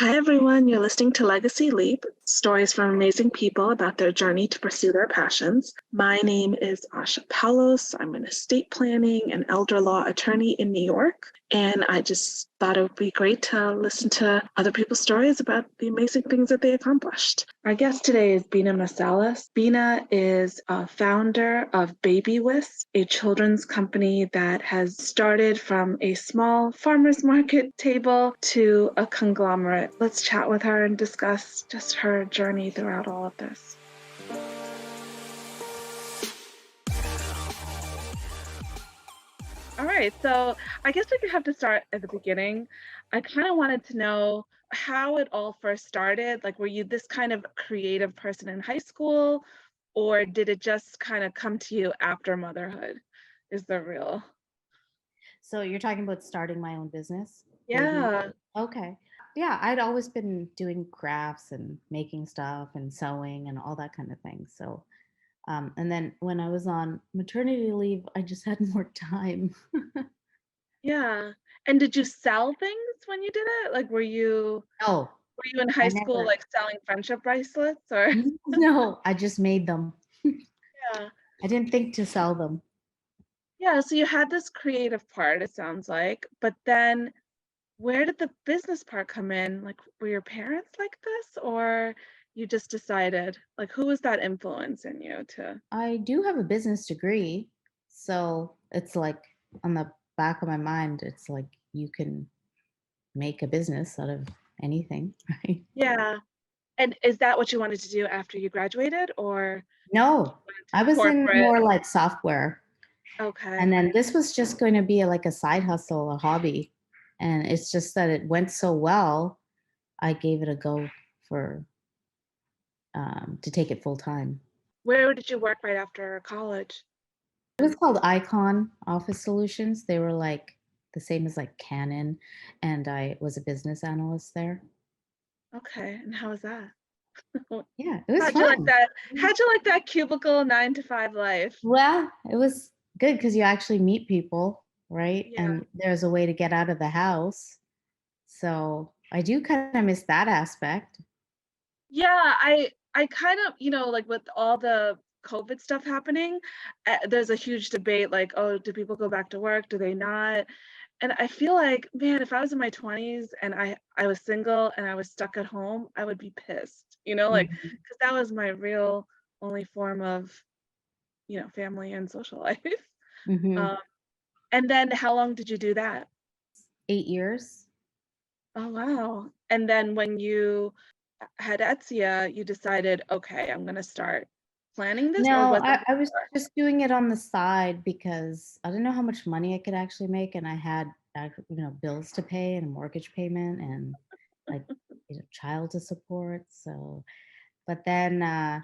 Hi, everyone. You're listening to Legacy Leap, stories from amazing people about their journey to pursue their passions. My name is Asha Palos. I'm an estate planning and elder law attorney in New York. And I just thought it would be great to listen to other people's stories about the amazing things that they accomplished. Our guest today is Beena Masellis. Beena is a founder of Baby Wisp, a children's company that has started from a small farmer's market table to a conglomerate. Let's chat with her and discuss just her journey throughout all of this. All right, so I guess we have to start at the beginning. I kind of wanted to know how it all first started. Like, were you this kind of creative person in high school, or did it just kind of come to you after motherhood? Is the real? So you're talking about starting my own business? Baby? Yeah. Okay. Yeah, I'd always been doing crafts and making stuff and sewing and all that kind of thing. So, and then when I was on maternity leave, I just had more time. Yeah. And did you sell things when you did it? Like, No, were you in high I school, never, like, selling friendship bracelets or? no, I just made them. Yeah. I didn't think to sell them. Yeah, so you had this creative part, it sounds like, but then where did the business part come in? Like, were your parents like this, or you just decided? Like, who was that influence in you to? I do have a business degree. So it's like on the back of my mind, it's like you can make a business out of anything, right? Yeah. And is that what you wanted to do after you graduated, or No, went into I was in corporate? more like software. And Okay. then this was just going to be like a side hustle, a hobby. And it's just that it went so well, I gave it a go for to take it full time. Where did you work right after college? It was called Icon Office Solutions. They were like the same as like Canon, and I was a business analyst there. Okay, and how was that? Yeah, it was How'd you like fun. that? How'd you like that cubicle 9 to 5 life? Well, it was good because you actually meet people, right? Yeah. And there's a way to get out of the house. So I do kind of miss that aspect. Yeah, I kind of, like with all the COVID stuff happening, there's a huge debate like, oh, do people go back to work? Do they not? And I feel like, man, if I was in my 20s and I was single and I was stuck at home, I would be pissed, like, Mhm, because that was my real only form of, family and social life. mhm. Um, and then how long did you do that? 8 years. Oh, wow. And then when you had Etsia, you decided, okay, I'm going to start planning this, or No, was it I was before? just doing it on the side because I didn't know how much money I could actually make, and I had, bills to pay and a mortgage payment and, like, child to support, so but then,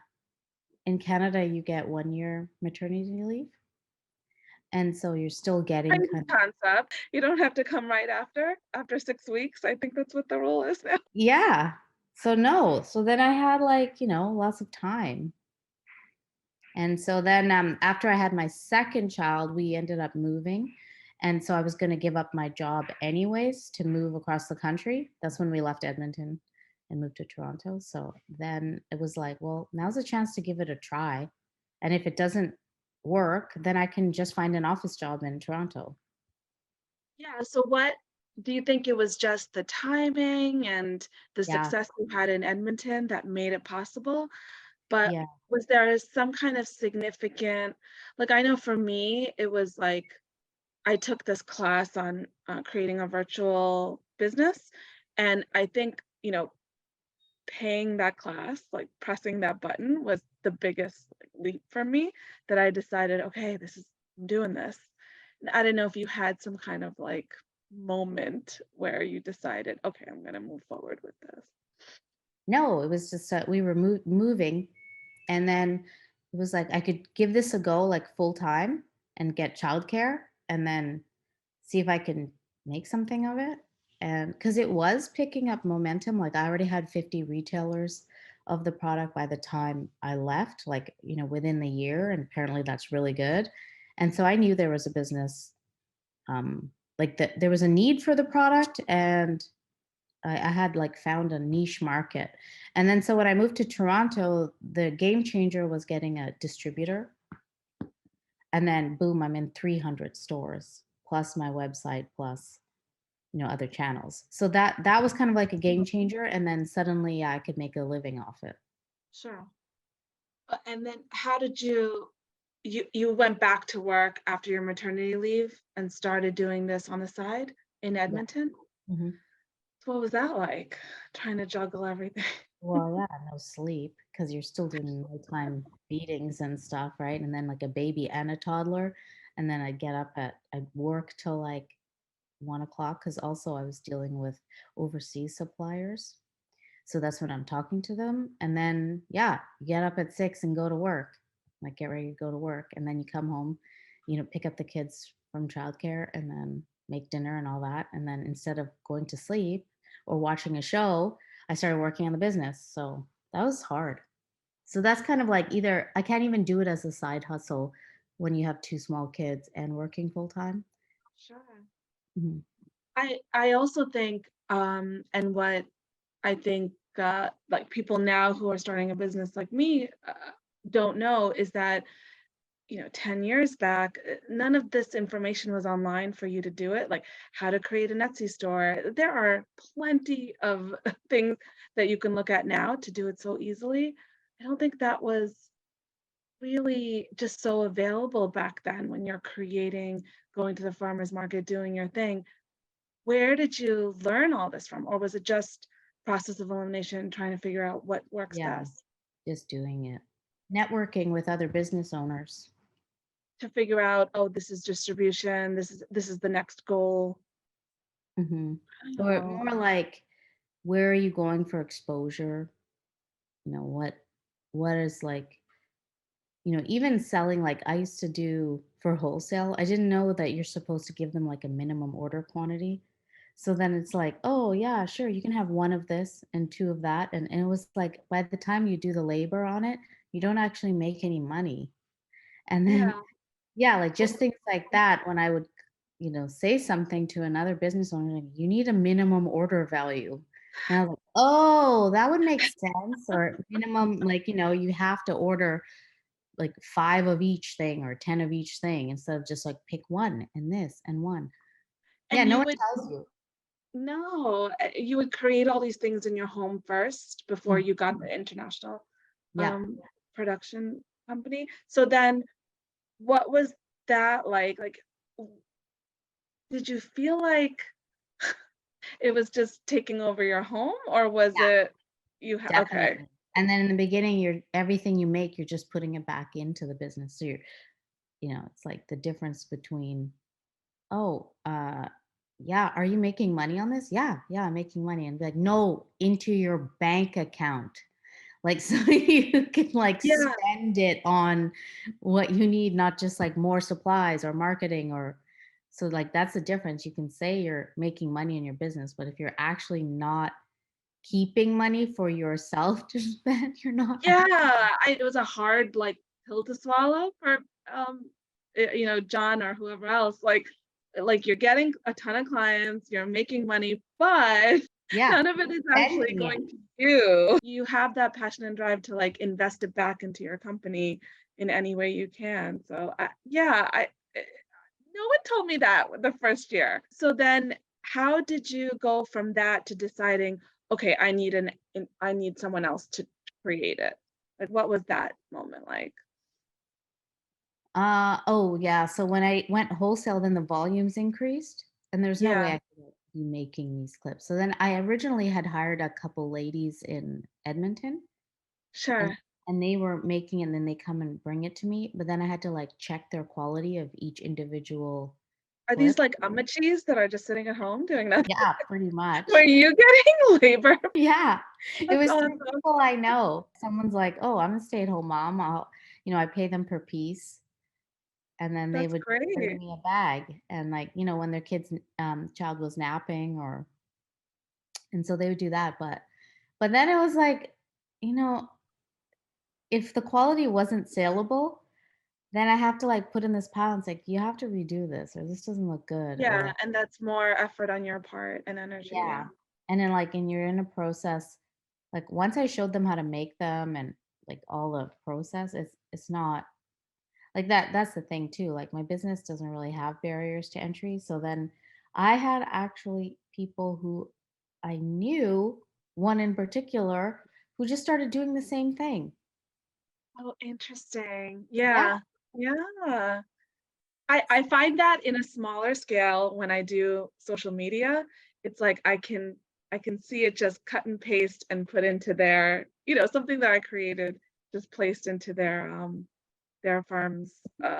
in Canada, you get 1 year maternity leave, and so you're still I getting knew kind the of. concept. You don't have to come right after 6 weeks. I think that's what the rule is now. Yeah. So, no. So then I had, like, lots of time. And so then, after I had my second child, we ended up moving. And so I was going to give up my job anyways to move across the country. That's when we left Edmonton and moved to Toronto. So then it was like, well, now's a chance to give it a try. And if it doesn't work, then I can just find an office job in Toronto. Yeah, so what do you think it was just the timing and the Yeah. success you had in Edmonton that made it possible? But Yeah. was there some kind of significant, like, I know for me, it was like I took this class on creating a virtual business. And I think, paying that class, like pressing that button was the biggest like, leap for me that I decided, okay, I'm doing this. And I don't know if you had some kind of like moment where you decided, okay, I'm going to move forward with this. No, it was just that we were moving. And then it was like I could give this a go like full time and get childcare and then see if I can make something of it. And because it was picking up momentum, like I already had 50 retailers of the product by the time I left, like, within the year. And apparently that's really good. And so I knew there was a business, like that there was a need for the product and I had like found a niche market. And then so when I moved to Toronto, the game changer was getting a distributor. And then boom, I'm in 300 stores plus my website plus other channels. So that was kind of like a game changer, and then suddenly I could make a living off it. Sure. And then how did you went back to work after your maternity leave and started doing this on the side in Yeah. Edmonton? Mhm. So what was that like, trying to juggle everything? Well, yeah, no sleep because you're still doing nighttime feedings and stuff, right? And then like a baby and a toddler, and then I'd work till like 1 o'clock because also I was dealing with overseas suppliers. So that's when I'm talking to them. And then, yeah, you get up at 6 and go to work, like get ready to go to work. And then you come home, pick up the kids from childcare and then make dinner and all that. And then instead of going to sleep or watching a show, I started working on the business. So that was hard. So that's kind of like either I can't even do it as a side hustle when you have two small kids and working full time. Sure. Mhm. I also think, and what I think, like, people now who are starting a business like me, don't know is that, 10 years back, none of this information was online for you to do it, like how to create an Etsy store. There are plenty of things that you can look at now to do it so easily. I don't think that was really just so available back then when you're creating, going to the farmer's market, doing your thing. Where did you learn all this from? Or was it just process of elimination, trying to figure out what works Yeah, best? just doing it. Networking with other business owners. To figure out, oh, this is distribution, this is the next goal. Mhm. I don't Or know. more like, where are you going for exposure? What is like, even selling, like I used to do for wholesale, I didn't know that you're supposed to give them like a minimum order quantity. So then it's like, oh yeah, sure, you can have one of this and two of that. And it was like by the time you do the labor on it, you don't actually make any money. And then Yeah. yeah, like Well, just things like that when I would, say something to another business owner, like, "You need a minimum order value." And I was like, "Oh, that would make sense." Or minimum, like, you have to order like 5 of each thing or 10 of each thing instead of just like pick 1 and this and 1. Yeah, and no you one would tells you. no, you would create all these things in your home first before Mm, you got the international, yeah. um, production company. So then what was that like? Like, w did you feel like it was just taking over your home, or was Yeah, it okay. definitely. And then in the beginning, you're everything you make, you're just putting it back into the business. So it's like the difference between, "Oh, yeah, are you making money on this?" "Yeah, yeah, I'm making money." And be like, "No, into your bank account." Like, so you can, like, Yeah, spend it on what you need, not just, like, more supplies or marketing or so, like, that's the difference. You can say you're making money in your business, but if you're actually not keeping money for yourself to spend, you're not yeah, it was a hard, like, pill to swallow for, um, John or whoever else, like, you're getting a ton of clients, you're making money, but yeah, none of it is actually spending it. going to you. You have that passion and drive to, like, invest it back into your company in any way you can, so, yeah, no one told me that the first year. So then how did you go from that to deciding, "Okay, I need someone else to create it." Like, what was that moment like? Oh, yeah, so when I went wholesale, then the volumes increased, and there's no way Yeah, I could be making these clips. So then I originally had hired a couple ladies in Edmonton, and sure. and they were making and then they come and bring it to me, but then I had to, like, check their quality of each individual Are clip. these like amateurs that are just sitting at home doing nothing? Yeah, pretty Were much. you getting labor? Yeah, it That's was through awesome. people I know. Someone's like, "Oh, I'm a stay-at-home mom, I pay them per piece." And then they That's would bring great. me a bag and, like, when their child was napping or and so they would do that, but then it was like, you know, if the quality wasn't saleable, then I have to, like, put in this pile and it's like, "You have to redo this or this doesn't look good," Yeah, or and that's more effort on your part and energy, yeah. yeah. And then like and you're in a process, like once I showed them how to make them and like all the process, it's not like that's the thing too. Like my business doesn't really have barriers to entry. So then I had actually people who I knew, one in particular, who just started doing the same thing. Oh, interesting. Yeah. Yeah. Yeah. I find that in a smaller scale when I do social media, it's like I can see it just cut and paste and put into something that I created, just placed into their farm's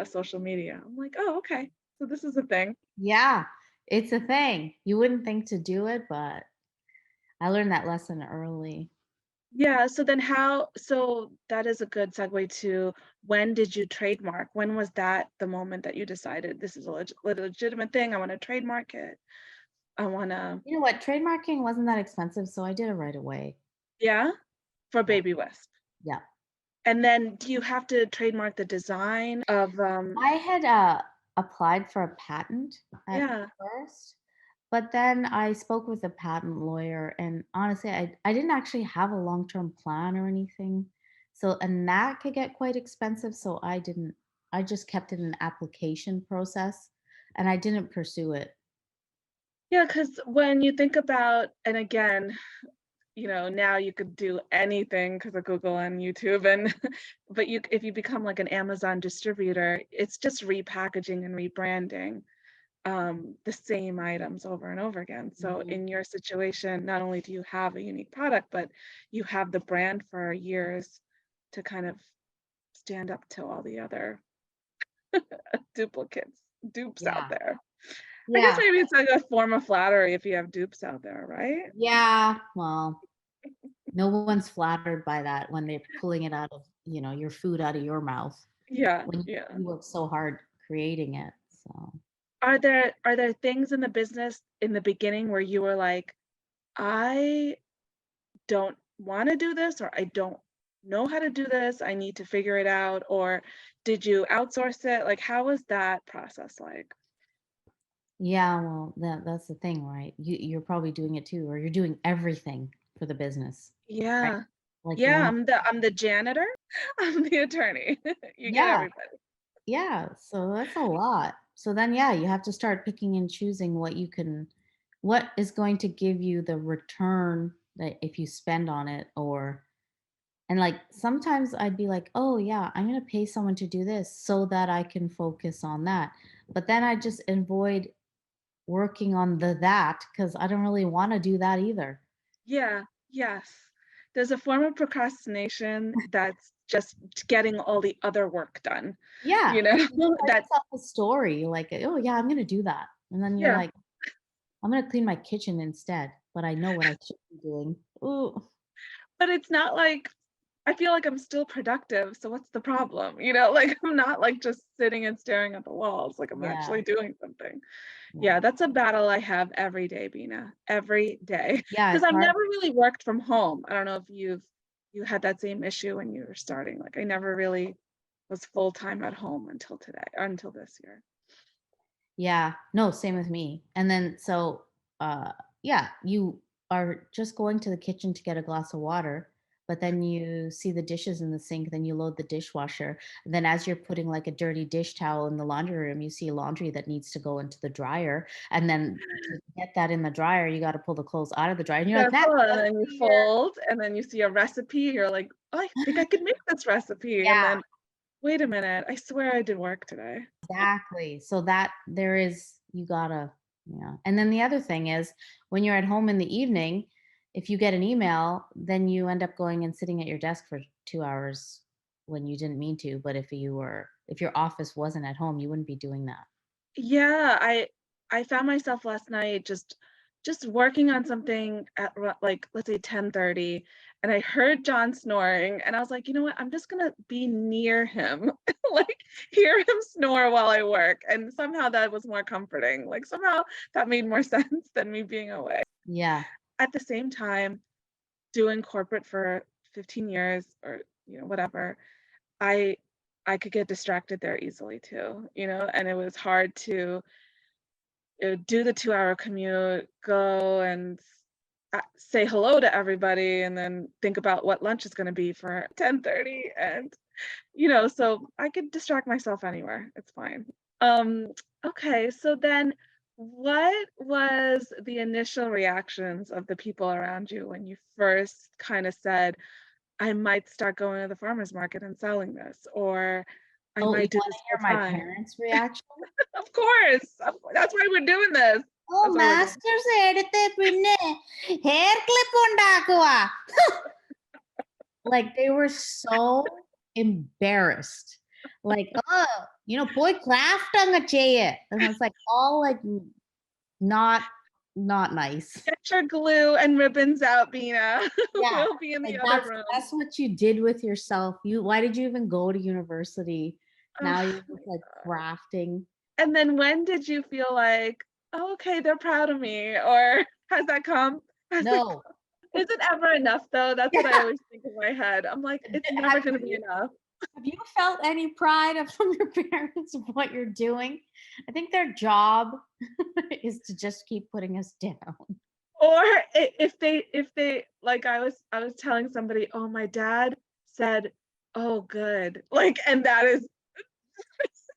social media. I'm like, oh, okay. So this is a thing. Yeah. It's a thing. You wouldn't think to do it, but I learned that lesson early. Yeah, so that is a good segue to when did you trademark? When was that the moment that you decided this is a legitimate thing? I want to trademark it. I want to, You know what? Trademarking wasn't that expensive, so I did it right away. yeah, for Yeah. Baby Wisp. Yeah. And then do you have to trademark the design of I had applied for a patent at yeah. first, but then I spoke with a patent lawyer, and honestly, I didn't actually have a long term plan or anything. So, and that could get quite expensive. So I didn't, I just kept it in an application process and I didn't pursue it. Yeah, because when you think about, and again, now you could do anything because of Google and YouTube and but if you become like an Amazon distributor, it's just repackaging and rebranding the same items over and over again. So Mhm. in your situation, not only do you have a unique product, but you have the brand for years to kind of stand up to all the other duplicates, dupes out Yeah. there. I guess Yeah. maybe it's like a form of flattery if you have dupes out there, right? Yeah. Well, no one's flattered by that when they're pulling it out of, your food out of your mouth Yeah, when yeah. you work so hard creating it. So, Are there things in the business in the beginning where you were like, I don't want to do this, or I don't know how to do this, I need to figure it out, or did you outsource it? Like, how was that process like? yeah, well, that's the thing, right? You're probably doing it too, or you're doing everything for the business, right? Yeah. Like you're Yeah, on I'm the janitor. I'm the attorney. You get yeah, everybody. yeah, so that's a lot. So then, yeah, you have to start picking and choosing what is going to give you the return that if you spend on it or and like sometimes I'd be like, "Oh yeah, I'm going to pay someone to do this so that I can focus on that." But then I just avoid working on the that because I don't really want to do that either. Yeah, yes. There's a form of procrastination that's just getting all the other work done, Yeah, you know? like, you don't write That yourself a story like, "Oh, yeah, I'm gonna do that," and then you're yeah. like, "I'm gonna clean my kitchen instead," but I know what I should be doing. Ooh, But it's not like I feel like I'm still productive, so what's the problem? Like I'm not like just sitting and staring at the walls, like I'm yeah, actually doing something. yeah. Yeah, that's a battle I have every day, Bina, every day. Yeah, Because it's I've hard. never really worked from home. I don't know if you had that same issue when you were starting. Like I never really was full time at home until today, or until this year. Yeah, no, same with me, and then so, uh, yeah, you are just going to the kitchen to get a glass of water, but then you see the dishes in the sink, then you load the dishwasher, and then as you're putting, like, a dirty dish towel in the laundry room, you see laundry that needs to go into the dryer, and then to get that in the dryer, you gotta pull the clothes out of the dryer, and you're You like, gotta "That pull it, and must then you be your." fold, and then you see a recipe. You're like, oh, I think I could make this recipe. And Yeah. then, wait a minute, I swear I did work today. Exactly. So that there is you gotta yeah. And then the other thing is when you're at home in the evening, if you get an email, then you end up going and sitting at your desk for 2 hours when you didn't mean to, but if your office wasn't at home, you wouldn't be doing that. Yeah, I found myself last night just working on something at like let's say 10:30, and I heard John snoring, and I was like, you know what? I'm just gonna be near him, like hear him snore while I work, and somehow that was more comforting. Like somehow that made more sense than me being away. Yeah. At the same time, doing corporate for 15 years or whatever, I I could get distracted there easily too, and it was hard to do the 2-hour commute, go and say hello to everybody and then think about what lunch is going to be for 10:30, and so I could distract myself anywhere. It's fine. Um okay, so then what was the initial reactions of the people around you when you first kind of said, I might start going to the farmers market and selling this, or I Oh, you might do want this to full hear my time? parents' reaction? That's why we're doing this. Oh, That's why we're doing masters എടുത്ത് പിന്നെ hair clip ഉണ്ടാക്കുവാ. Like they were so embarrassed. Like, oh, boy, craft അങ്ങ് ചെയ്യ്. And it's like all like not not nice. Get your glue and ribbons out, Beena. Yeah. We'll be in Like the other that's room. that's what you did with yourself. Why did you even go to university? Now Oh you're my just like God. crafting. And then when did you feel like, oh, okay, they're proud of me? Or has that come? Has it No. Is it ever enough though? That's what I always think in my head. I'm like, it's never Have gonna be you enough. have you felt any pride from your parents of what you're doing? I think their job is to just keep putting us down. Or if they like I was telling somebody, oh, my dad said, oh, good. Like, and that is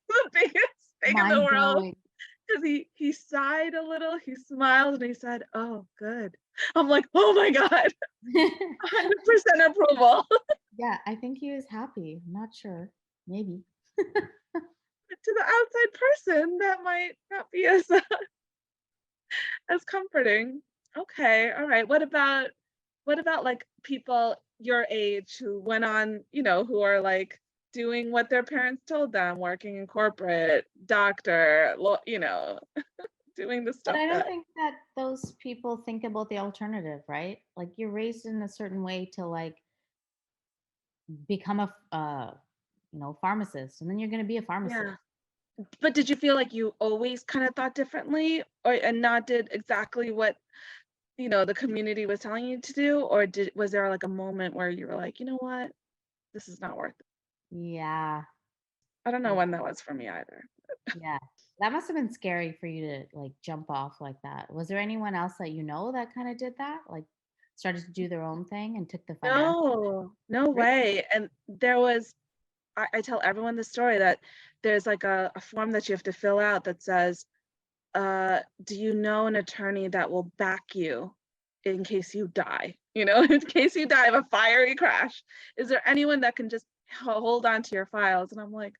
the biggest thing in the Mind world. blowing. Because he sighed a little, he smiled, and he said, oh, good. I'm like, oh my God, 100% approval. Yeah, I think he was happy. I'm not sure. Maybe. To the outside person, that might not be as comforting. Okay, all right. What about like people your age who went on, who are like doing what their parents told them, working in corporate, doctor, doing the But stuff I don't that think that those people think about the alternative, right? Like you're raised in a certain way to like become a pharmacist, and then you're going to be a pharmacist. yeah. But did you feel like you always kind of thought differently, or and not did exactly what, the community was telling you to do, or was there like a moment where you were like, you know what, this is not worth it? Yeah. I don't know Yeah. when that was for me either. Yeah. That must have been scary for you to like jump off like that. Was there anyone else that that kind of did that? Like started to do their own thing and took the financial No, no risk? way. And there was, I tell everyone the story that there's like a form that you have to fill out that says, do you know an attorney that will back you in case you die? In case you die of a fiery crash. Is there anyone that can just hold on to your files? And I'm like,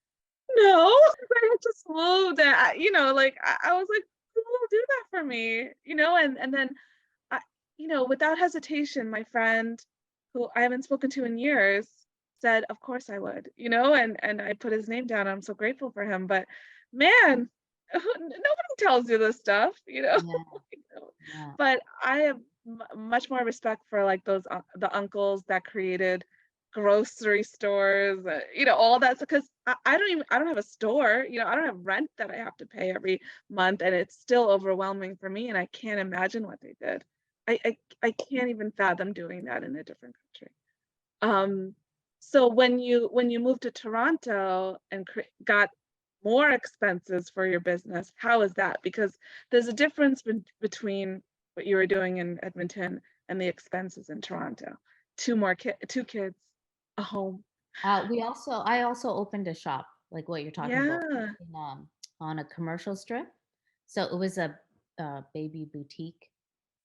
no, I just moved. And like I was like, who will do that for me? And then I, without hesitation, my friend, who I haven't spoken to in years, said, "Of course I would," and I put his name down. I'm so grateful for him. But man, nobody tells you this stuff, Yeah. You know. Yeah. But I have much more respect for like those the uncles that created grocery stores, all that, because I don't have a store, I don't have rent that I have to pay every month, and it's still overwhelming for me, and I can't imagine what they did. I can't even fathom doing that in a different country. Um, so when you moved to Toronto and got more expenses for your business, how is that? Because there's a difference between what you were doing in Edmonton and the expenses in Toronto. Two kids, a home. I also opened a shop, like what you're talking about, Yeah. in, on a commercial strip. So it was a baby boutique,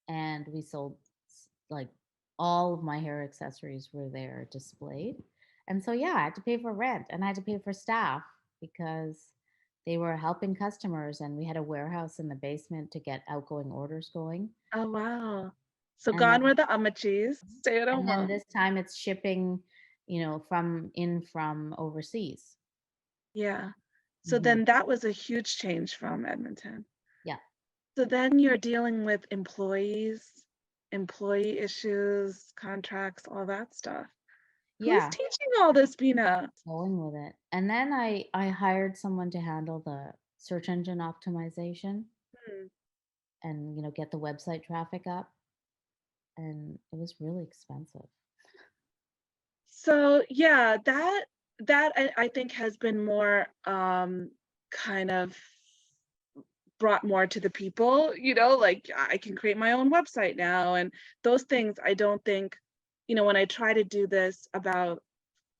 and we sold like all of my hair accessories were there displayed. And so yeah, I had to pay for rent and I had to pay for staff because they were helping customers, and we had a warehouse in the basement to get outgoing orders going. Oh wow. So And then gone were the Amachis, stay at home mom. this time it's shipping, from overseas. Yeah. So Hmm. then that was a huge change from Edmonton. Yeah. So then you're dealing with employees, employee issues, contracts, all that stuff. Who's Yeah. teaching all this, Bina? Going with it. And then I hired someone to handle the search engine optimization Hmm. and get the website traffic up, and it was really expensive. So yeah, that I think has been more kind of brought more to the people, like I can create my own website now. And those things, I don't think, when I try to do this about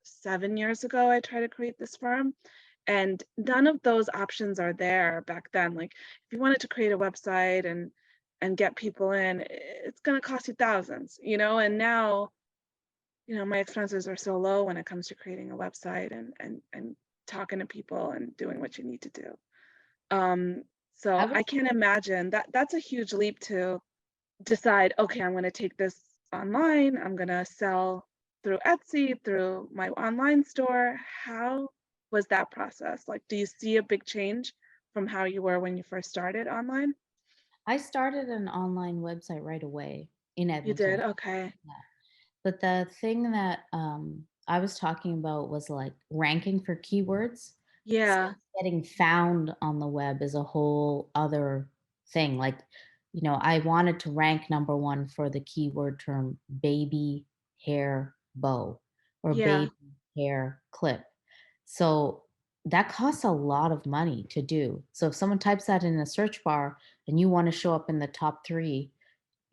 7 years ago, I tried to create this firm, and none of those options are there back then. Like if you wanted to create a website and get people in, it's going to cost you thousands, and now, my expenses are so low when it comes to creating a website and talking to people and doing what you need to do. Um, I so was I can't imagine that that's a huge leap to decide, okay, I'm going to take this online. I'm going to sell through Etsy, through my online store. How was that process? Like, do you see a big change from how you were when you first started online? I started an online website right away in You did? Edmonton. Okay. Yeah. But the thing that I was talking about was like ranking for keywords. So Yeah. getting found on the web is a whole other thing. Like, I wanted to rank number one for the keyword term baby hair bow or Yeah. baby hair clip. So that costs a lot of money to do. So if someone types that in a search bar and you want to show up in the top three,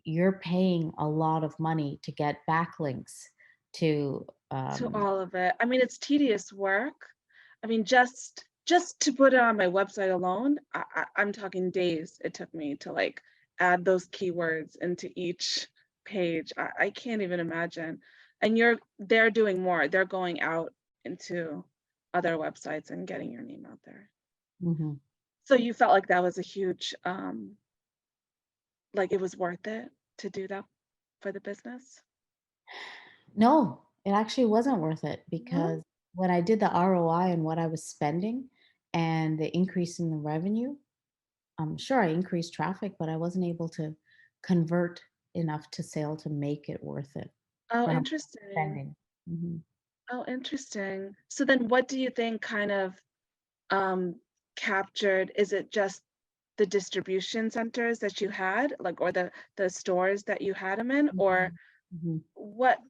you're paying a lot of money to get backlinks to To all of it. I mean, it's tedious work. I mean, just to put it on my website alone, I'm talking days it took me to like add those keywords into each page. I can't even imagine. And they're doing more. They're going out into other websites and getting your name out there. Mhm. So you felt like that was a huge, like it was worth it to do that for the business? No, it actually wasn't worth it No? because when I did the ROI and what I was spending and the increase in the revenue, I'm sure I increased traffic, but I wasn't able to convert enough to sale to make it worth it Oh, for how much I'm interesting. spending. Mhm. Oh, interesting. So then what do you think kind of um captured? Is it just the distribution centers that you had, like, or the stores that you had them in, or Mhm. Mhm. what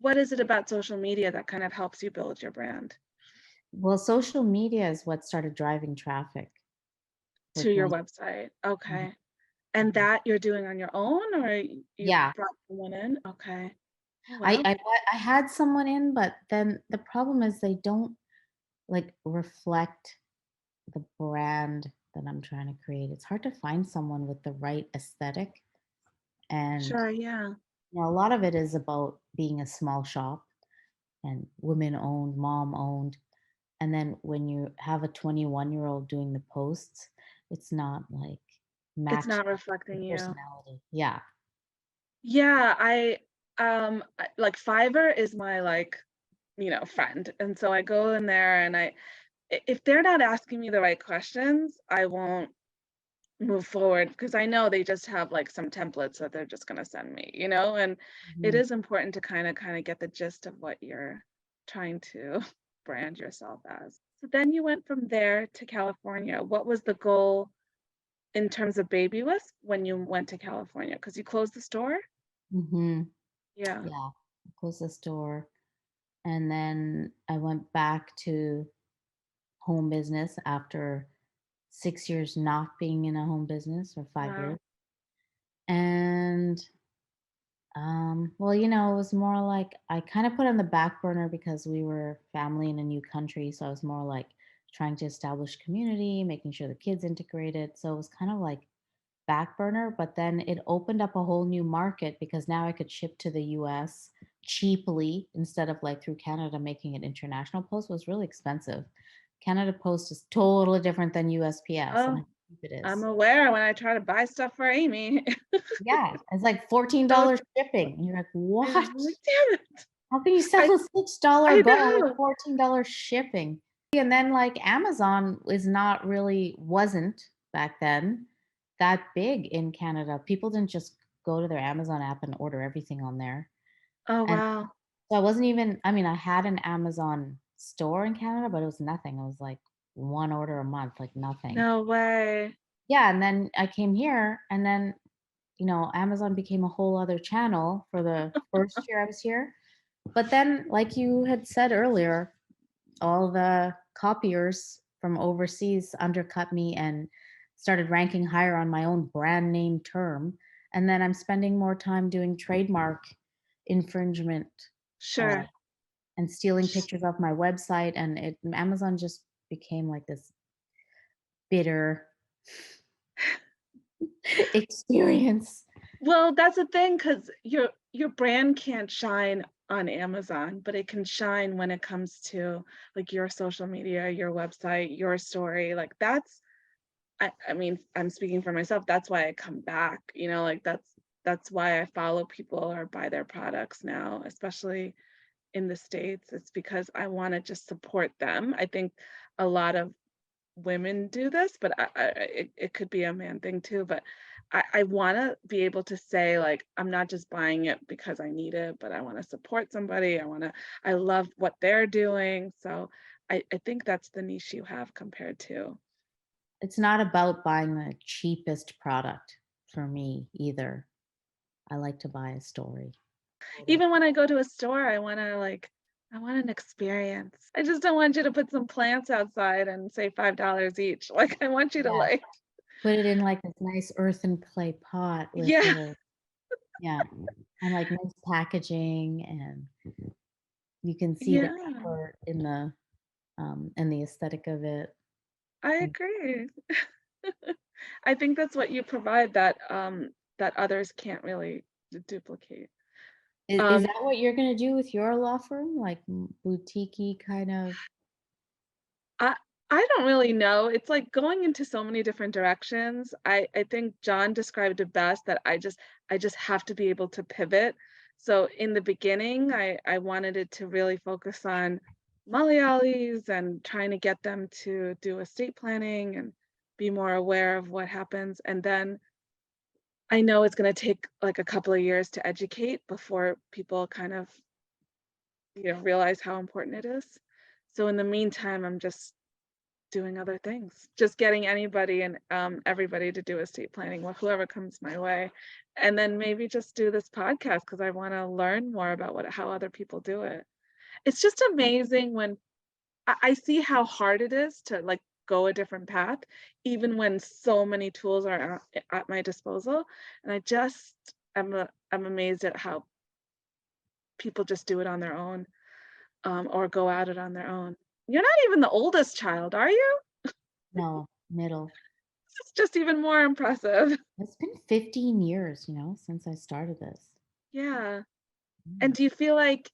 what is it about social media that kind of helps you build your brand Well, social media is what started driving traffic to with your my. website? Mhm. Okay. And Mhm. that you're doing on your own, or you Yeah. brought someone in? Okay. Oh, I wow. I I had someone in, but then the problem is they don't, like, reflect the brand that I'm trying to create. It's hard to find someone with the right aesthetic, and, Sure, yeah. a lot of it is about being a small shop and women-owned, mom-owned, and then when you have a 21-year-old doing the posts, it's not, like, It's matching not the reflecting you. personality. Yeah. Yeah, like Fiverr is my like, friend. And so I go in there and if they're not asking me the right questions, I won't move forward because I know they just have like some templates that they're just going to send me, and it Mhm. is important to kind of get the gist of what you're trying to brand yourself as. So then you went from there to California. What was the goal in terms of Baby Wisp when you went to California? Because you closed the store? Mhm. Yeah. Yeah. Closed the store, and then I went back to home business after 6 years not being in a home business, or 5 Wow. years. And, well, it was more like I kinda put on the back burner because we were family in a new country, so I was more like trying to establish community, making sure the kids integrated, so it was kind of like back burner, but then it opened up a whole new market because now I could ship to the US cheaply instead of like through Canada making it international post was really expensive. Canada Post is totally different than USPS and Oh, how cheap it I'm is. aware when I try to buy stuff for Amy. Yeah, it's like So $14 shipping. And you're like, I'm what? like, damn it. How can you I sell a $6 I bow with know. $14 shipping? And then like Amazon is not really wasn't back then that big in Canada. People didn't just go to their Amazon app and order everything on there. Oh, And wow. so I wasn't even, I mean, I had an Amazon store in Canada, but it was nothing. It was like one order a month, like nothing. No way. Yeah, and then I came here and then, Amazon became a whole other channel for the first year I was here. But then, like you had said earlier, all the copiers from overseas undercut me and started ranking higher on my own brand name term. And then I'm spending more time doing trademark infringement uh, Sure. and stealing pictures off my website. And Amazon just became like this bitter experience. Well, that's the thing, because your brand can't shine on Amazon, but it can shine when it comes to like your social media, your website, your story. Like that's I mean, I'm speaking for myself. That's why I come back, like that's why I follow people or buy their products now, especially in the States. It's because I want to just support them. I think a lot of women do this, but it could be a man thing too. But I want to be able to say, like, I'm not just buying it because I need it, but I want to support somebody. I love what they're doing. So I think that's the niche you have compared to. It's not about buying the cheapest product for me either. I like to buy a story. Totally. Even when I go to a store, I want an experience. I just don't want you to put some plants outside and say $5 each. Like, I want you to Yeah. like, Put it in like this nice earthen clay pot with yeah, little, yeah, and like nice packaging, and you can see the yeah, effort in the aesthetic of it. I And agree. I think that's what you provide that that others can't really duplicate. is Um, that what you're gonna do with your law firm? Like boutique kind of? I I don't really know. It's like going into so many different directions. I think John described it best that I just have to be able to pivot. So in the beginning, I wanted it to really focus on Malayalis and trying to get them to do estate planning and be more aware of what happens. And then I know it's going to take like a couple of years to educate before people kind of, realize how important it is. So in the meantime, I'm just doing other things, just getting anybody and everybody to do estate planning, whoever comes my way, and then maybe just do this podcast because I want to learn more about how other people do it. It's just amazing when I see how hard it is to like go a different path, even when so many tools are at my disposal, and I'm amazed at how people just do it on their own, or go at it on their own. You're not even the oldest child, are you? No, middle. It's just even more impressive. It's been 15 years, since I started this. Yeah. And Mm. do you feel like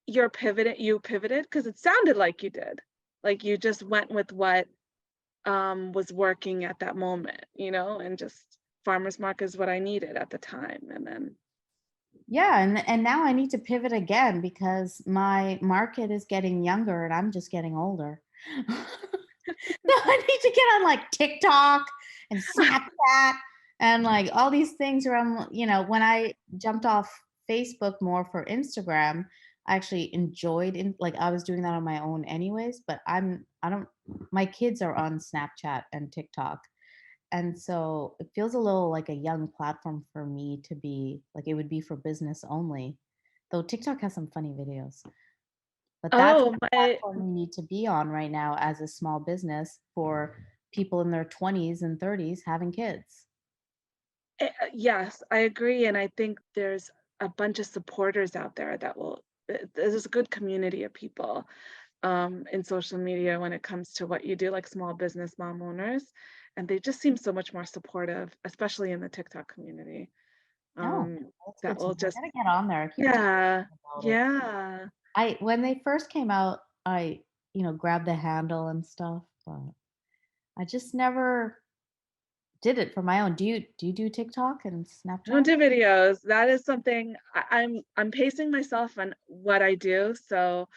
you pivoted? Because it sounded like you did. Like you just went with what was working at that moment, and just farmer's market is what I needed at the time. And then Yeah, and now I need to pivot again because my market is getting younger and I'm just getting older. So I need to get on like TikTok and Snapchat and like all these things around, when I jumped off Facebook more for Instagram, I actually enjoyed like I was doing that on my own anyways, but I don't my kids are on Snapchat and TikTok. And so it feels a little like a young platform for me to be like it would be for business only. Though TikTok has some funny videos. But that's oh the my platform you need to be on right now as a small business for people in their 20s and 30s having kids. yes, I agree. And I think there's a bunch of supporters out there that will there's a good community of people in social media when it comes to what you do, like small business mom owners. And they just seem so much more supportive, especially in the TikTok community. Oh, Um, that's that good to will know. I just, gotta get on there. I keep yeah, talking about it. yeah. I when they first came out, I, grabbed the handle and stuff, but I just never did it for my own. Do you do TikTok and I don't Snapchat? do videos. That is something I'm pacing myself on what I do. So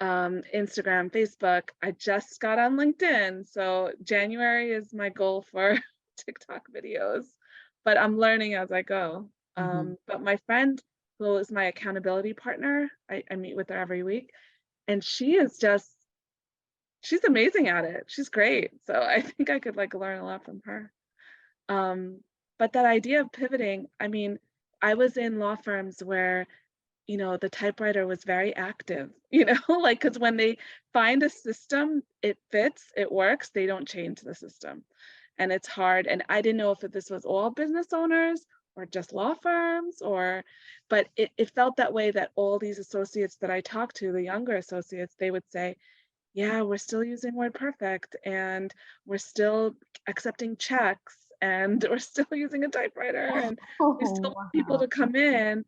Instagram, Facebook. I just got on LinkedIn. So January is my goal for TikTok videos, but I'm learning as I go. Mhm. But my friend who is my accountability partner, I meet with her every week, and she's amazing at it. She's great. So I think I could like learn a lot from her. Um, but that idea of pivoting, I mean, I was in law firms where, the typewriter was very active, like, because when they find a system, it fits, it works, they don't change the system. and it's hard. And I didn't know if this was all business owners or just law firms, or, but it felt that way, that all these associates that I talked to, the younger associates, they would say, yeah, we're still using WordPerfect, and we're still accepting checks, and we're still using a typewriter, and we still Oh, want people wow. to come in.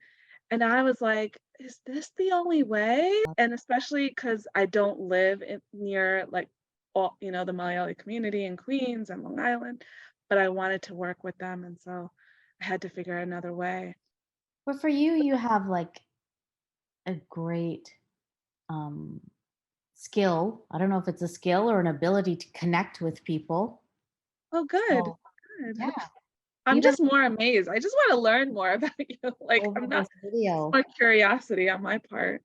And I was like, is this the only way? And especially because I don't live near like all, the Malayali community in Queens and Long Island, but I wanted to work with them. And so I had to figure out another way. But for you, you have like a great um, skill. I don't know if it's a skill or an ability to connect with people. Oh, good. So, Good. yeah, I'm even just more amazed. I just want to learn more about you. Like, over I'm not, this video. more curiosity on my part.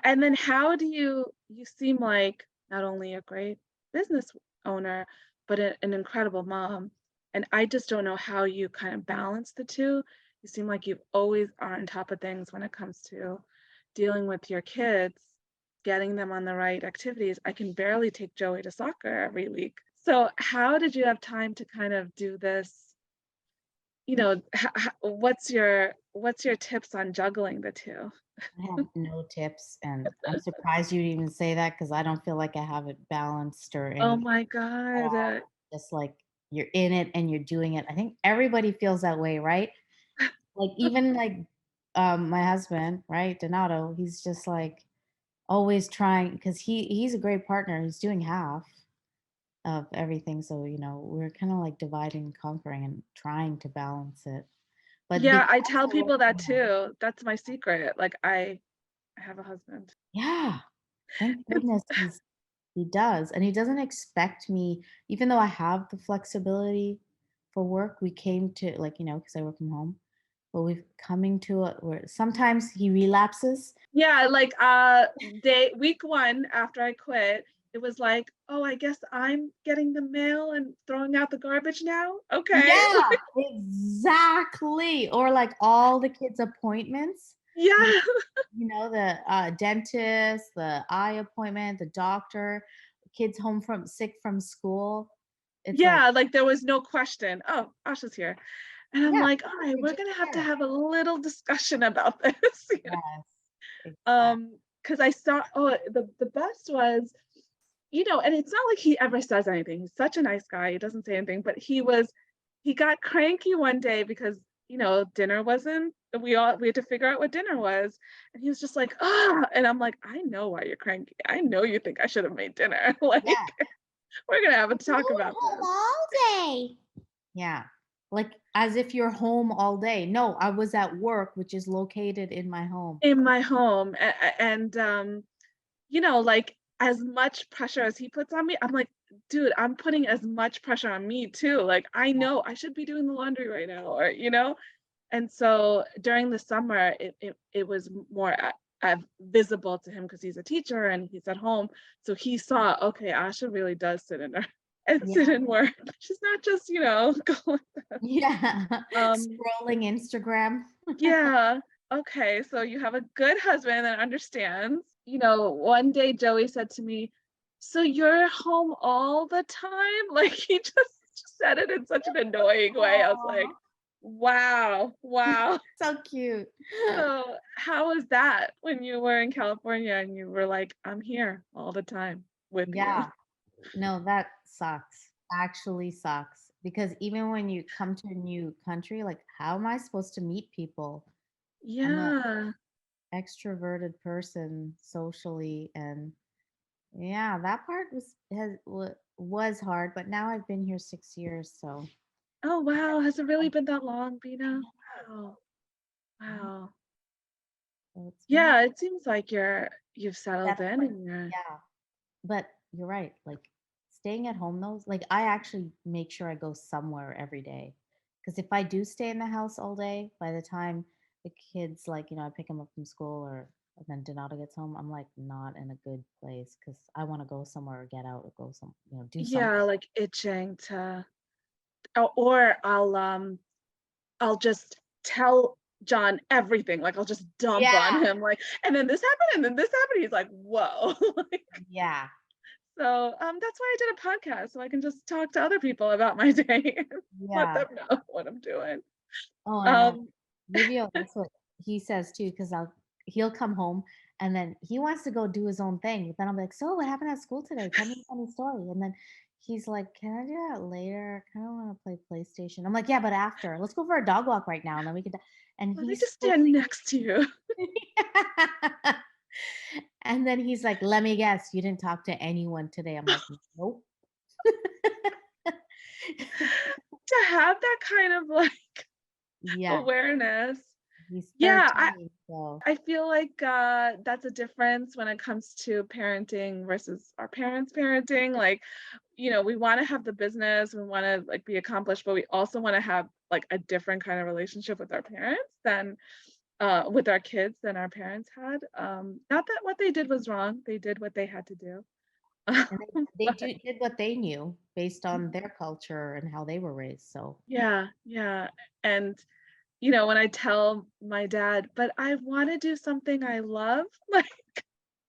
And then how do you seem like not only a great business owner, but an incredible mom. And I just don't know how you kind of balance the two. You seem like you always are on top of things when it comes to dealing with your kids, getting them on the right activities. I can barely take Joey to soccer every week. So how did you have time to kind of do this? What's your tips on juggling the two? I have no tips, and I'm surprised you'd even say that because I don't feel like I have it balanced or Oh anything my at God. all. Just like you're in it and you're doing it. I think everybody feels that way, right? Like even like my husband, right, Donato, he's just like always trying because he's a great partner. He's doing half of everything. So, we're kind of like dividing and conquering and trying to balance it. But Yeah, because I tell I work people that from home, too. That's my secret. Like I have a husband. yeah, thank goodness he does. And he doesn't expect me, even though I have the flexibility for work, we came to like, because I work from home, but we've coming to it where sometimes he relapses. Yeah, like week 1 after I quit, it was like, "Oh, I guess I'm getting the mail and throwing out the garbage now? Okay." Yeah, exactly. Or like all the kids' appointments, like, Yeah. the dentist, the eye appointment, the doctor, kids home from sick from school. It's like, Yeah, like there was no question. "Oh, Asha's here." And I'm yeah, like, "All right, they we're just gonna have to care. have a little discussion about this." Yes, exactly. Because I saw, the best was, and it's not like he ever says anything. He's such a nice guy. He doesn't say anything, but he got cranky one day because, dinner wasn't, we had to figure out what dinner was. And he was just like, ah, and I'm like, I know why you're cranky. I know you think I should have made dinner. Yeah. Like, we're gonna have a You talk were about home this. all day. Yeah. Like as if you're home all day. No, I was at work, which is located in my home. In my home. And like as much pressure as he puts on me, I'm like, dude, I'm putting as much pressure on me too. Like, I know I should be doing the laundry right now, or. And so during the summer, it was more visible to him because he's a teacher and he's at home. So he saw, okay, Asha really does sit in her and Yeah. sit and work. She's not just, going. Yeah. Um, Scrolling Instagram. yeah. Okay. So you have a good husband that understands. One day Joey said to me, "So you're home all the time?" Like he just said it in such an annoying way. I was like, Aw, wow, wow. so cute. So how was that when you were in California and you were like, "I'm here all the time with you"? Yeah. No, that sucks. Actually sucks. Because even when you come to a new country, like how am I supposed to meet people? I'm a Yeah. extroverted person socially, and yeah, that part was hard, but now I've been here 6 years, so Oh, wow. Has it really I been that long, I Beena? know. Wow. Yeah, Wow. so it's been Yeah, it seems like you've settled in definitely, and you're yeah, but you're right, like, staying at home though, like, I actually make sure I go somewhere every day, because if I do stay in the house all day, by the time the kids, like, I pick them up from school or then Donato gets home, I'm, like, not in a good place because I wanna go somewhere or get out or go do yeah, something. like itching to, or I'll just tell John everything. Like I'll just dump on Yeah, him like, and then this happened and then this happened. He's like, "Whoa." Like, yeah. So that's why I did a podcast, so I can just talk to other people about my day and let Yeah. them know what I'm doing. Oh, and Um, maybe that's what he says too, because he'll come home and then he wants to go do his own thing. But then I'm like, so what happened at school today? Tell me a funny story. And then he's like, can I do that later? I kind of want to play PlayStation. I'm like, yeah, but after. Let's go for a dog walk right now, and then we can. And let me he's just stand next to you. and then he's like, let me guess, you didn't talk to anyone today. I'm like, nope. To have that kind of like Yeah, awareness. he's Yeah, I 13, so I feel like that's a difference when it comes to parenting versus our parents' parenting. Like, we want to have the business, we want to like be accomplished, but we also want to have like a different kind of relationship with our parents than with our kids than our parents had. Not that what they did was wrong; they did what they had to do. and they But did what they knew based on their culture and how they were raised, so yeah, yeah, and when I tell my dad, but I want to do something I love,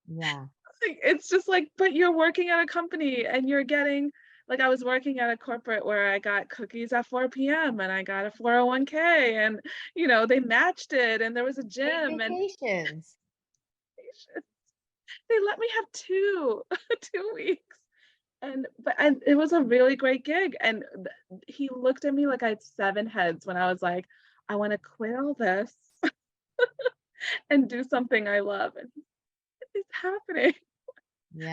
yeah. like, it's just like, but you're working at a company and you're getting, like, I was working at a corporate where I got cookies at 4 p.m. and I got a 401k and, they matched it and there was a Paid gym and vacations. they let me have two, 2 weeks. And it was a really great gig. And he looked at me like I had 7 heads when I was like, I want to quit all this and do something I love. And it's happening.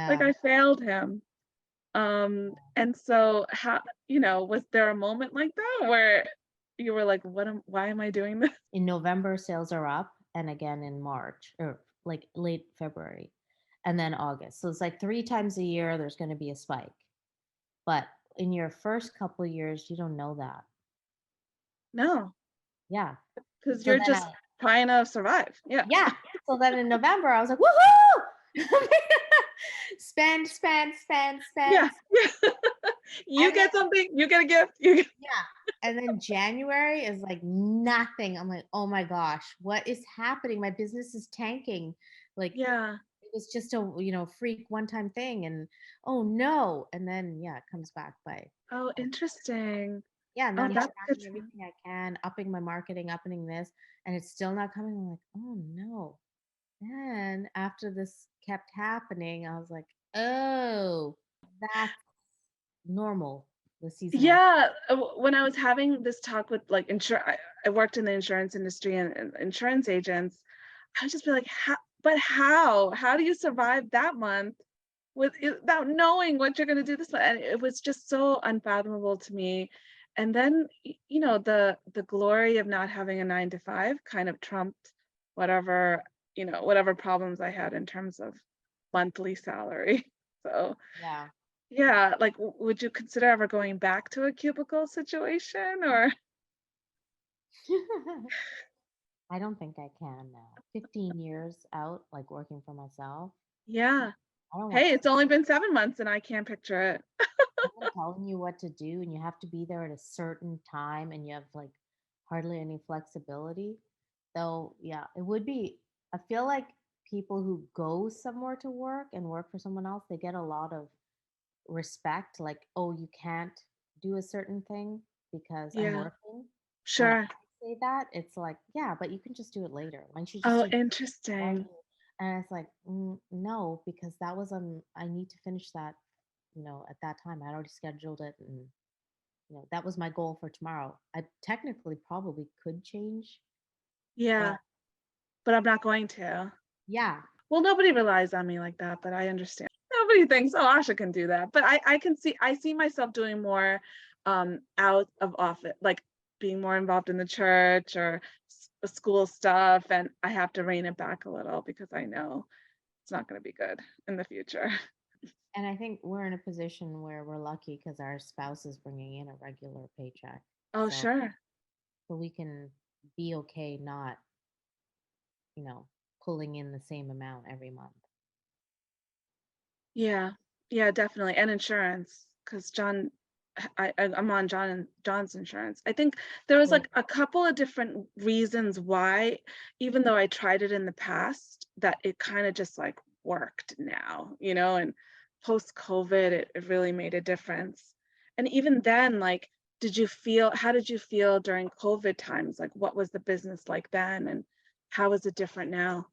Like Yeah. I failed him. And so was there a moment like that where you were like, why am I doing this? In November, sales are up, and again in March, or, like, late February, and then August. So it's like 3 times a year there's gonna be a spike. But in your first couple years, you don't know that. No, Yeah. because So you're then just trying to survive. Yeah. yeah. So then in November, I was like, "Woohoo!" Spend, spend, spend, Yeah. spend. Yeah. You And then get something, you get a gift. You get yeah. And then January is like nothing. I'm like, "Oh my gosh, what is happening? My business is tanking." Like, yeah. it was just a, freak one-time thing, and, "Oh, no." And then, yeah, it comes back by Oh, interesting. yeah, and Oh, then I'm that's good trying to know. everything I can, upping my marketing, upping this, and it's still not coming. I'm like, "Oh, no." Then after this kept happening, I was like, "Oh, that's normal, the seasonal." Yeah, when I was having this talk with like I worked in the insurance industry and insurance agents, I would just be like, but how? How do you survive that month without knowing what you're going to do this month? And it was just so unfathomable to me. And then, the glory of not having a 9 to 5 kind of trumped whatever, whatever problems I had in terms of monthly salary. So, Yeah. yeah, like, would you consider ever going back to a cubicle situation or I don't think I can now. 15 years out, like, working for myself. yeah. I don't want Hey, it's only been 7 months and I can't picture it. someone telling you what to do, and you have to be there at a certain time, and you have, like, hardly any flexibility. Though, yeah, it would be I feel like people who go somewhere to work and work for someone else, they get a lot of respect, like, "Oh, you can't do a certain thing because I'm Yeah, working." When I sure. say that, it's like, "Yeah, but you can just do it later. Why don't you just Oh, do this? Why don't interesting. you" And it's like, no, because that was, I need to finish that, at that time. I'd already scheduled it, and, that was my goal for tomorrow. I technically probably could change, but Yeah, but I'm not going to. yeah. Well, nobody relies on me like that, but I understand. Nobody thinks, "Oh, Asha can do that." But I see myself doing more, out of office, like, being more involved in the church or school stuff, and I have to rein it back a little because I know it's not gonna be good in the future. And I think we're in a position where we're lucky because our spouse is bringing in a regular paycheck. Oh, So, sure. we can be okay not, you know, pulling in the same amount every month. Yeah. Yeah, definitely, and insurance, because I'm on John's insurance. I think there was, Oh, like, a couple of different reasons why, even though I tried it in the past, that it kinda just, like, worked now, and post COVID, it really made a difference. And even then, like, how did you feel during COVID times? Like, what was the business like then, and how is it different now?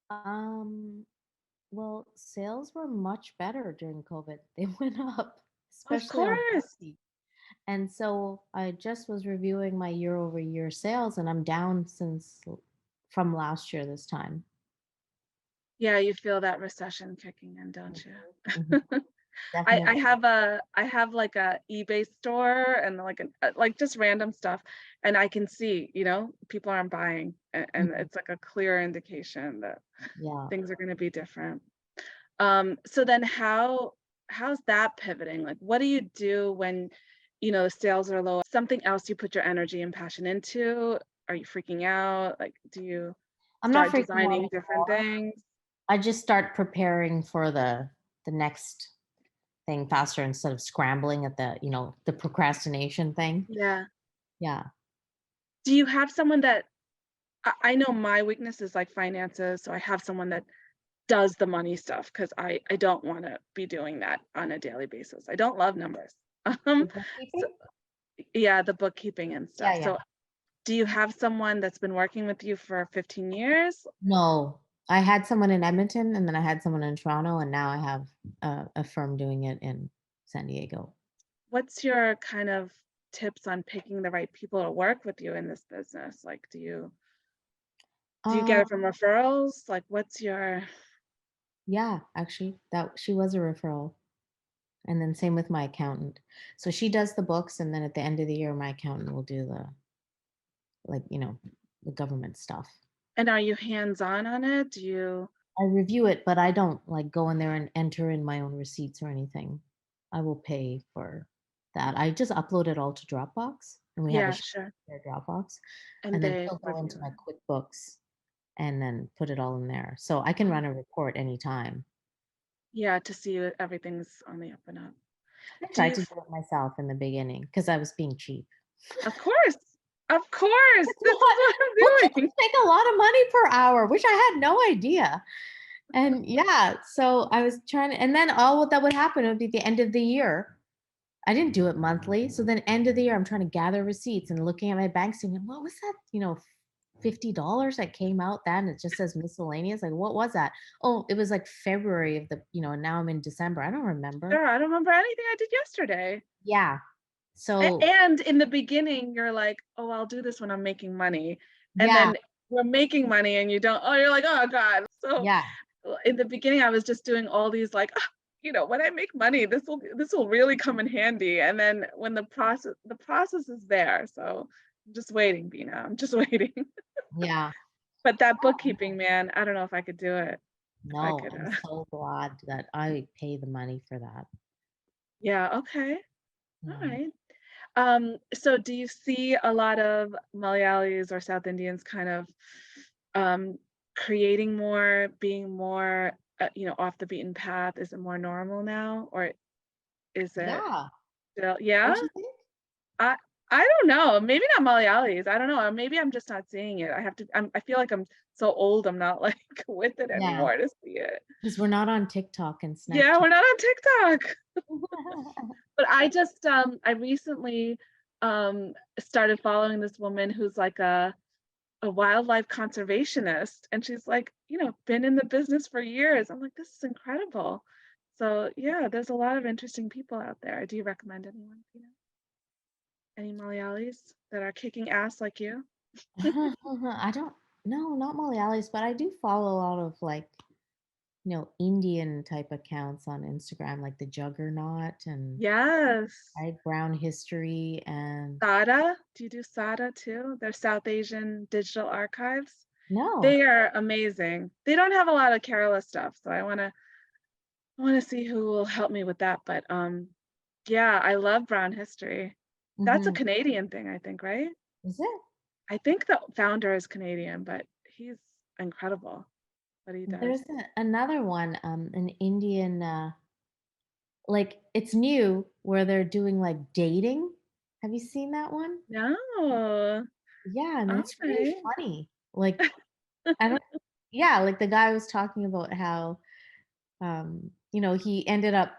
Um, well, sales were much better during COVID. They went up, Of especially on course. Etsy. And so I just was reviewing my year over year sales, and I'm down from last year this time. Yeah, you feel that recession kicking in, Mhm, don't you? mhm. I Definitely. have like a eBay store and like like just random stuff, and I can see, people aren't buying, and Mhm. it's like a clear indication that Yeah. things are going to be different. So then how's that pivoting? Like, what do you do when, the sales are low? Something else you put your energy and passion into? Are you freaking out? Like, do you I'm not start freaking out designing different anymore. things? I just start preparing for the next thing faster instead of scrambling at the procrastination thing. Yeah. Yeah. Do you have someone that I know my weakness is like finances, so I have someone that does the money stuff because I don't want to be doing that on a daily basis. I don't love numbers. The Um, so bookkeeping? yeah, the bookkeeping and Yeah, stuff. yeah. So do you have someone that's been working with you for 15 years? No. I had someone in Edmonton, and then I had someone in Toronto, and now I have a firm doing it in San Diego. What's your kind of tips on picking the right people to work with you in this business? Like, do you get Uh, it from referrals? Like, what's your yeah, actually, that she was a referral, and then same with my accountant. So she does the books, and then at the end of the year, my accountant will do like, the government stuff. and are you hands-on on it? Do you I review it, but I don't, like, go in there and enter in my own receipts or anything. I will pay for that. I just upload it all to Dropbox, and we have a Yeah, sure. shared Dropbox, And and then they she'll go review into my it. QuickBooks and then put it all in there. So I can Oh, run a report anytime. yeah, to see that everything's on the up and up. I Do tried you to do it myself in the beginning because I was being cheap. Of course. Of course. It's This is what what I'm bookkeepers doing. make a lot of money per hour, which I had no idea. And yeah, so I was trying to, and then all what that would happen would be the end of the year. I didn't do it monthly. So then end of the year, I'm trying to gather receipts and looking at my bank statement. What was that? $50 that came out then. It just says miscellaneous. Like, what was that? Oh, it was like February and now I'm in December. I don't remember. Sure, I don't remember anything I did yesterday. Yeah. A So and in the beginning, you're like, "Oh, I'll do this when I'm making money." And yeah, then you're making money and you don't you're like, "Oh god." So, yeah, in the beginning, I was just doing all these like, "Ah, when I make money, this will really come in handy." And then when the process is there. So, I'm just waiting, Beena. I'm just waiting. yeah. But that bookkeeping, man, I don't know if I could do it. If I No, could, I'm so glad that I pay the money for that. yeah, okay. All Yeah. right. So do you see a lot of Malayalis or South Indians kind of um, creating more, being more, off the beaten path? Is it more normal now, or is it Yeah. still? Yeah, Don't you think? I I don't know. Maybe not Malayalis. I don't know. Or maybe I'm just not seeing it. I feel like I'm so old. I'm not like with it Yeah. anymore to see it. Because we're not on TikTok and Yeah, Snapchat. we're not on TikTok. But I recently started following this woman who's like a wildlife conservationist, and she's like, been in the business for years. I'm like, this is incredible. So yeah, there's a lot of interesting people out there. Do you recommend anyone, any Malayalis that are kicking ass like you? I don't no, not Malayalis, but I do follow a lot of like, Indian type accounts on Instagram, like the Juggernaut and Yes. right Brown History and Sada. Do you do Sada too? They're South Asian digital archives. no. They are amazing. They don't have a lot of Kerala stuff, so I wanna see who will help me with that, but, yeah, I love brown history. That's a Mhm. Canadian thing, I think, right? Is it? I think the founder is Canadian, but he's incredible what he does. There's another one, an Indian, like it's new where they're doing like dating. Have you seen that one? No. Yeah, and it's really Okay. funny. Like I don't yeah, like the guy was talking about how he ended up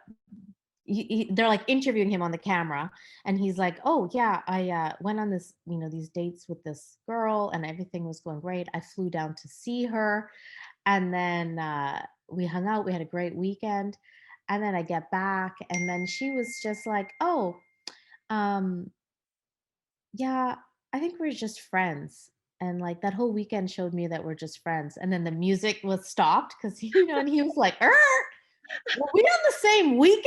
they're like interviewing him on the camera, and he's like, oh yeah, I went on this, these dates with this girl, and everything was going great. I flew down to see her, and then we hung out, we had a great weekend, and then I get back, and then she was just like, oh, um yeah, I think we're just friends. And like that whole weekend showed me that we're just friends. And then the music was stopped because and he was like, were we on the same weekend?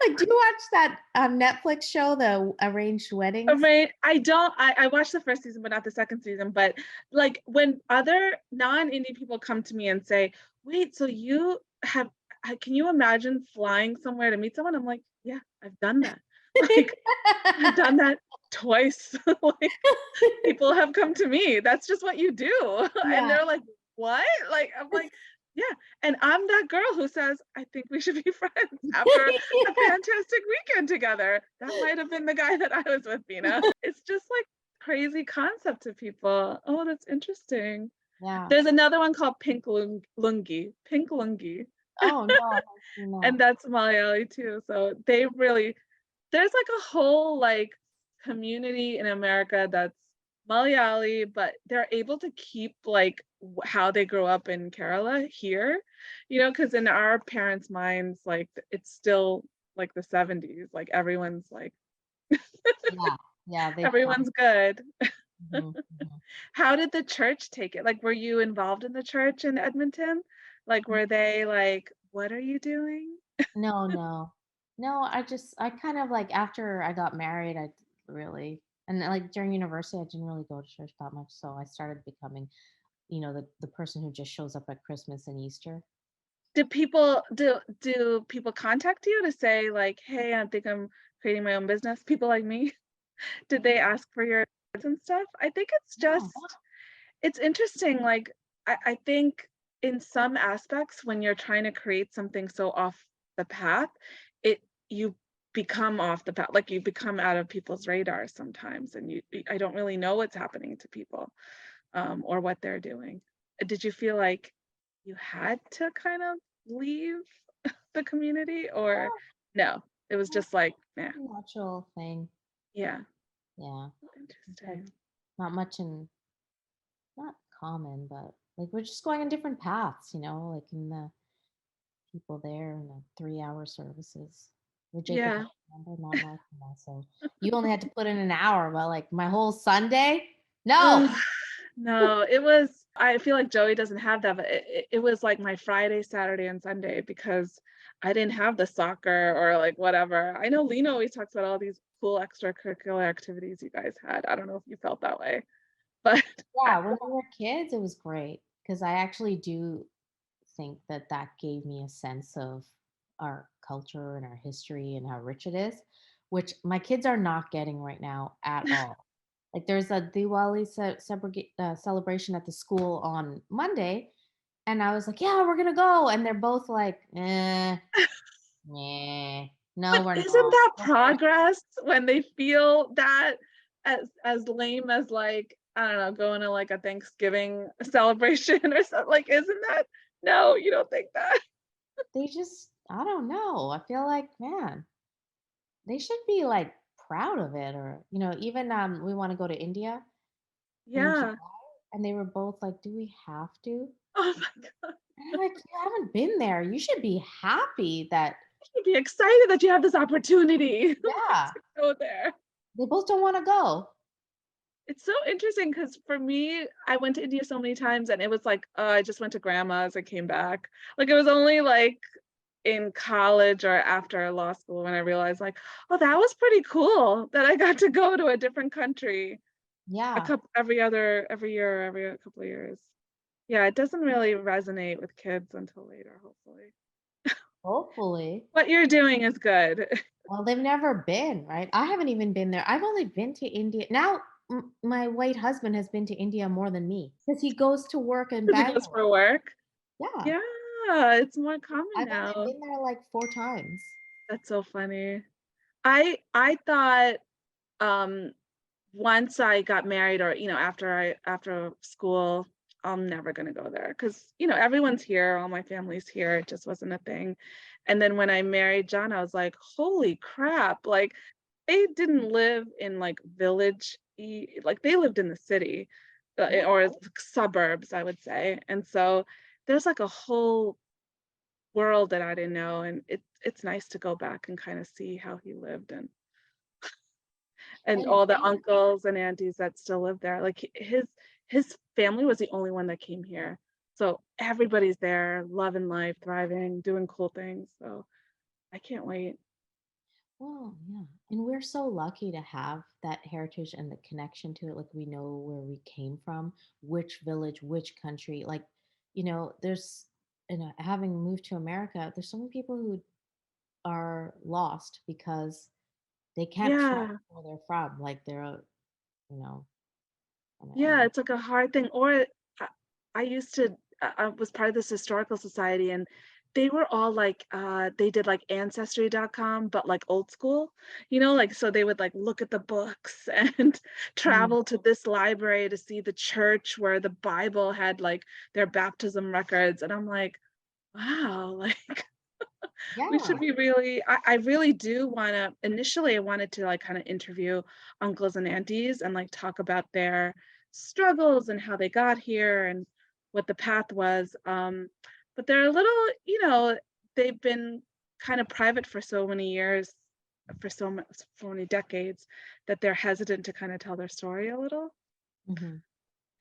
Like, do you watch that Netflix show, The Arranged Weddings? Right. I watched the first season, but not the second season. But like when other non-indie people come to me and say, wait, so you have, can you imagine flying somewhere to meet someone? I'm like, yeah, I've done that. Like, I've done that twice. Like, people have come to me. That's just what you do. And Yeah. they're like, what? Like, I'm like, yeah. And I'm that girl who says, I think we should be friends after a fantastic weekend together. That might have been the guy that I was with, Beena. It's just like crazy concept to people. Oh, that's interesting. Yeah. There's another one called Lungi, Pink Lungi, Oh no, I haven't seen that. and that's Malayali too. So they really, there's like a whole like community in America that's Malayali, but they're able to keep like how they grew up in Kerala here, because in our parents' minds, like it's still like the 70s, like everyone's like Yeah. Yeah, they've gone. everyone's good. Mhm, mhm. How did the church take it? Like, were you involved in the church in Edmonton? Like, were they like, what are you doing? No, no. No, I kind of like after I got married, I really, and then, like during university, I didn't really go to church that much. So I started becoming, the person who just shows up at Christmas and Easter. Do people contact you to say like, hey, I think I'm creating my own business? People like me? Did they ask for your ads and stuff? I think No. it's interesting. Like, I think in some aspects, when you're trying to create something so off the path, you become off the path, like you become out of people's radar sometimes, and I don't really know what's happening to people, or what they're doing. Did you feel like you had to kind of leave the community, or no? It was No, just like, yeah, natural thing. yeah, Yeah. It's like interesting. not much in not common, but like we're just going in different paths, like in the people there in the 3-hour services. With Jacob, Yeah. remember, not like so you only had to put in an hour, but like my whole Sunday? No. Ugh, no, I feel like Joey doesn't have that, but it was like my Friday, Saturday, and Sunday because I didn't have the soccer or like whatever. I know Lena always talks about all these cool extracurricular activities you guys had. I don't know if you felt that way, but I, Yeah, when we were kids, it was great because I actually do think that that gave me a sense of our culture and our history and how rich it is, which my kids are not getting right now at all. Like there's a Diwali celebration at the school on Monday, and I was like, "Yeah, we're gonna go," and they're both like, no, but we're isn't not." that progress when they feel that as lame as like, I don't know, going to like a Thanksgiving celebration or something? Like, isn't that, no, you don't think that? They just, I don't know. I feel like, man, they should be like proud of it, or even we want to go to India in Yeah. July, and they were both like, "Do we have to?" Oh my God. And I'm like, "You haven't been there. You should be happy that." You should be excited that you have this opportunity Yeah, to go there. they both don't want to go. It's so interesting because for me, I went to India so many times and it was like, I just went to grandma's and came back. Like it was only like in college or after law school when I realized like, oh, that was pretty cool that I got to go to a different country Yeah, every year, every couple of years. Yeah, it doesn't really resonate with kids until later, hopefully. hopefully. What you're doing is good. Well, they've never been, right? I haven't even been there. I've only been to India. Now, my white husband has been to India more than me because he goes to work in Because it goes Bangalore. for work. Yeah, Yeah, it's more common I've only now. been there like 4 times. That's so funny. I thought, um once I got married, or after school, I'm never gonna go there because everyone's here, all my family's here. It just wasn't a thing. And then when I married John, I was like, holy crap! Like they didn't live in like like they lived in the city, Yeah. or suburbs, I would say. And so there's like a whole world that I didn't know, and it's nice to go back and kind of see how he lived and And all the uncles and aunties that still live there. Like his family was the only one that came here. So everybody's there, loving life, thriving, doing cool things. So I can't wait. well, yeah. And we're so lucky to have that heritage and the connection to it. Like we know where we came from, which village, which country. Like, there's, having moved to America, there's so many people who are lost because they can't trace Yeah. where they're from. Like you know, Yeah, and it's like a hard thing. Or I, I used to, I was part of this historical society, and they were all like, they did like ancestry.com, but like old school, like so they would like look at the books and Mm, travel to this library to see the church where the Bible had like their baptism records. And I'm like, wow, like we yeah. should be really, I really do want to, initially I wanted to like kind of interview uncles and aunties and like talk about their struggles and how they got here and what the path was. But they're a little, they've been kind of private for so many years, for many decades, that they're hesitant to kind of tell their story a little. Hmm.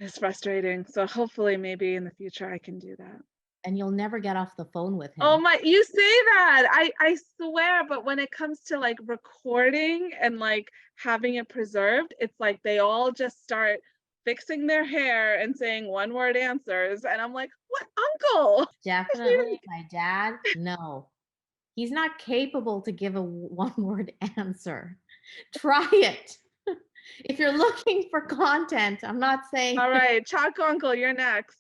It's frustrating. So hopefully maybe in the future I can do that. And you'll never get off the phone with Oh him. my, you say that. I swear, but when it comes to like recording and like having it preserved, it's like they all just start fixing their hair and saying one word answers. And I'm like, what, uncle? Definitely my dad, no. He's not capable to give a one word answer. Try it. If you're looking for content, I'm not saying All right, Chaco uncle, you're next.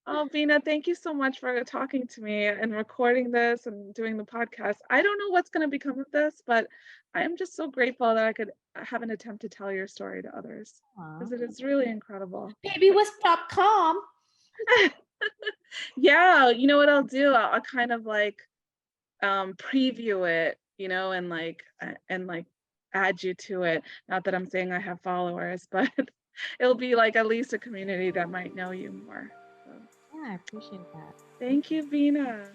Oh, Beena, thank you so much for talking to me and recording this and doing the podcast. I don't know what's going to become of this, but I am just so grateful that I could have an attempt to tell your story to others Aw. because it is really incredible. Babywisp.com. Yeah, you know what I'll do? I'll kind of like preview it, and like add you to it. Not that I'm saying I have followers, but it'll be like at least a community that might know you more. So Yeah, I appreciate that. Thank thank you, Beena.